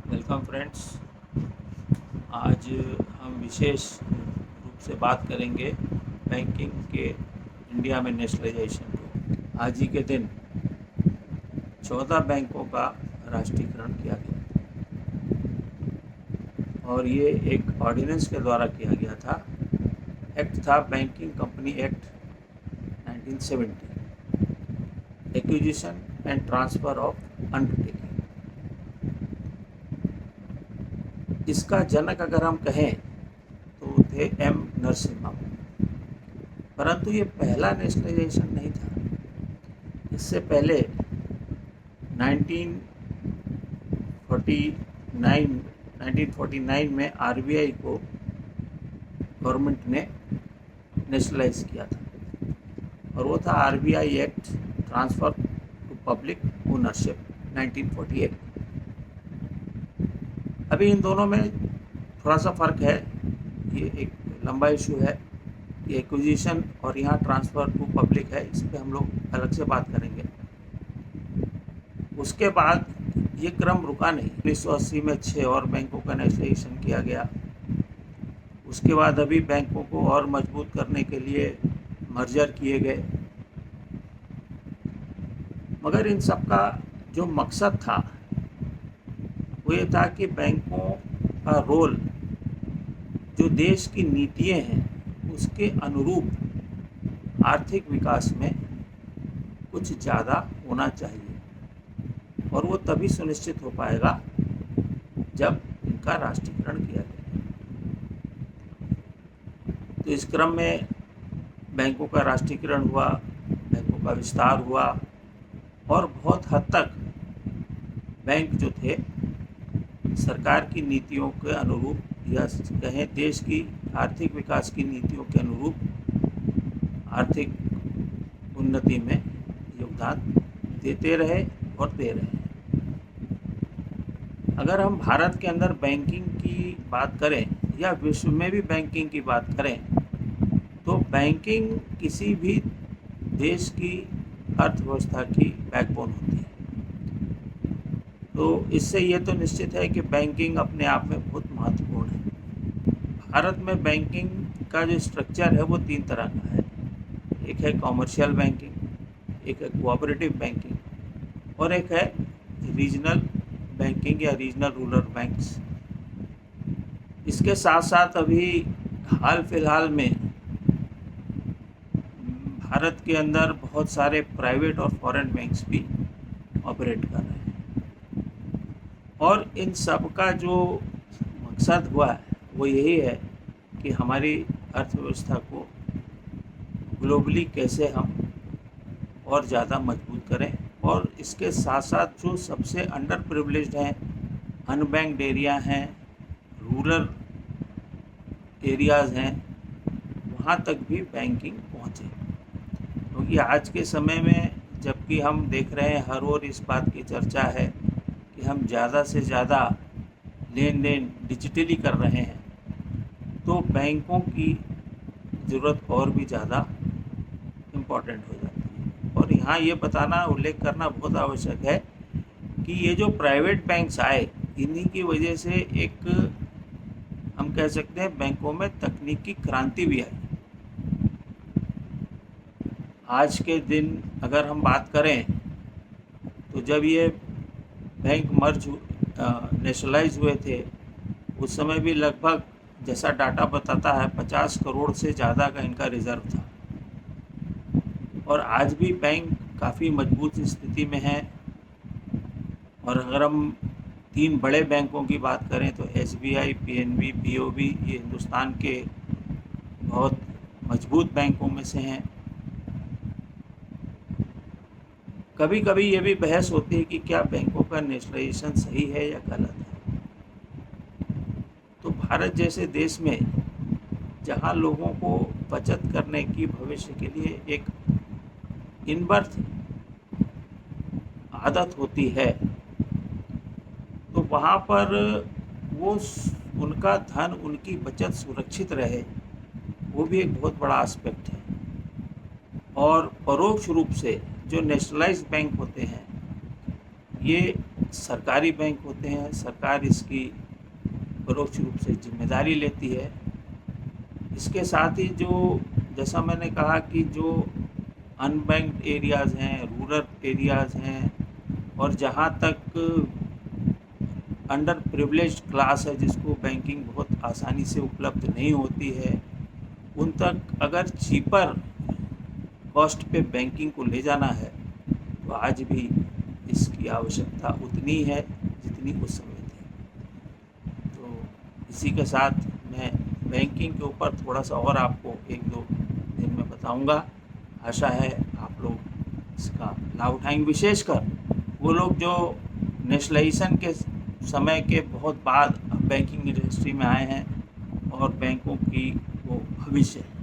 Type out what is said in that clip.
Welcome friends. आज हम विशेष रूप से बात करेंगे बैंकिंग के इंडिया में नेशनलाइजेशन को। आज ही के दिन 14 बैंकों का राष्ट्रीयकरण किया गया और ये एक ऑर्डिनेंस के द्वारा किया गया था। एक्ट था banking company act 1970, acquisition and transfer of undertaking. इसका जनक अगर हम कहें तो थे एम नरसिम्हा, परंतु ये पहला नेशनलाइजेशन नहीं था। इससे पहले 1949 में आरबीआई को गवर्नमेंट ने नेशनलाइज किया था और वो था RBI act transfer to public ownership 1948। अभी इन दोनों में थोड़ा सा फ़र्क है, ये एक लंबा इशू है। ये एक्विजिशन और यहाँ ट्रांसफ़र टू पब्लिक है, इस पर हम लोग अलग से बात करेंगे। उसके बाद ये क्रम रुका नहीं। 1980 में 6 और बैंकों का नेशनलाइजेशन किया गया। उसके बाद अभी बैंकों को और मजबूत करने के लिए मर्जर किए गए, मगर इन सब का जो मकसद था वो ये था कि बैंकों का रोल जो देश की नीतियाँ हैं उसके अनुरूप आर्थिक विकास में कुछ ज़्यादा होना चाहिए, और वो तभी सुनिश्चित हो पाएगा जब इनका राष्ट्रीयकरण किया जाए। तो इस क्रम में बैंकों का राष्ट्रीयकरण हुआ, बैंकों का विस्तार हुआ और बहुत हद तक बैंक जो थे सरकार की नीतियों के अनुरूप, या कहें देश की आर्थिक विकास की नीतियों के अनुरूप आर्थिक उन्नति में योगदान देते रहे और दे रहे हैं। अगर हम भारत के अंदर बैंकिंग की बात करें या विश्व में भी बैंकिंग की बात करें तो बैंकिंग किसी भी देश की अर्थव्यवस्था की बैकबोन होती है। तो इससे ये तो निश्चित है कि बैंकिंग अपने आप में बहुत महत्वपूर्ण है। भारत में बैंकिंग का जो स्ट्रक्चर है वो 3 तरह का है। एक है कॉमर्शियल बैंकिंग, एक है कोऑपरेटिव बैंकिंग और एक है रीजनल बैंकिंग या रीजनल रूरल बैंक्स। इसके साथ साथ अभी हाल फिलहाल में भारत के अंदर बहुत सारे प्राइवेट और फॉरेन बैंक्स भी ऑपरेट कर रहे हैं, और इन सब का जो मकसद हुआ है वो यही है कि हमारी अर्थव्यवस्था को ग्लोबली कैसे हम और ज़्यादा मजबूत करें, और इसके साथ साथ जो सबसे अंडर प्रिविलेज्ड हैं, अनबैंक्ड एरिया हैं, रूरल एरियाज़ हैं, वहाँ तक भी बैंकिंग पहुँचे। क्योंकि आज के समय में जबकि हम देख रहे हैं हर ओर इस बात की चर्चा है कि हम ज़्यादा से ज़्यादा लेन देन डिजिटली कर रहे हैं, तो बैंकों की ज़रूरत और भी ज़्यादा इम्पॉर्टेंट हो जाती है। और यहाँ ये बताना, उल्लेख करना बहुत आवश्यक है कि ये जो प्राइवेट बैंक्स आए, इन्हीं की वजह से एक हम कह सकते हैं बैंकों में तकनीकी क्रांति भी आई। आज के दिन अगर हम बात करें तो जब ये बैंक नेशनलाइज हुए थे उस समय भी लगभग, जैसा डाटा बताता है, 50 करोड़ से ज़्यादा का इनका रिज़र्व था, और आज भी बैंक काफ़ी मजबूत स्थिति में है। और अगर हम 3 बड़े बैंकों की बात करें तो एसबीआई, पीएनबी, बीओबी, ये हिंदुस्तान के बहुत मजबूत बैंकों में से हैं। कभी कभी ये भी बहस होती है कि क्या बैंकों का नेशनलाइजेशन सही है या गलत है। तो भारत जैसे देश में जहाँ लोगों को बचत करने की भविष्य के लिए एक इनबर्थ आदत होती है, तो वहाँ पर वो उनका धन, उनकी बचत सुरक्षित रहे, वो भी एक बहुत बड़ा एस्पेक्ट है। और परोक्ष रूप से जो नेशनलाइज्ड बैंक होते हैं ये सरकारी बैंक होते हैं, सरकार इसकी परोक्ष रूप से जिम्मेदारी लेती है। इसके साथ ही जो जैसा मैंने कहा कि जो अनबैंक्ड एरियाज़ हैं, रूरल एरियाज़ हैं और जहाँ तक अंडर प्रिविलेज्ड क्लास है जिसको बैंकिंग बहुत आसानी से उपलब्ध नहीं होती है, उन तक अगर चीपर कॉस्ट पे बैंकिंग को ले जाना है तो आज भी इसकी आवश्यकता उतनी है जितनी उस समय थी। तो इसी के साथ मैं बैंकिंग के ऊपर थोड़ा सा और आपको 1-2 दिन में बताऊंगा। आशा है आप लोग इसका लाभ उठाएंगे, विशेषकर वो लोग जो नेशनलाइजेशन के समय के बहुत बाद अब बैंकिंग इंडस्ट्री में आए हैं और बैंकों की वो भविष्य है।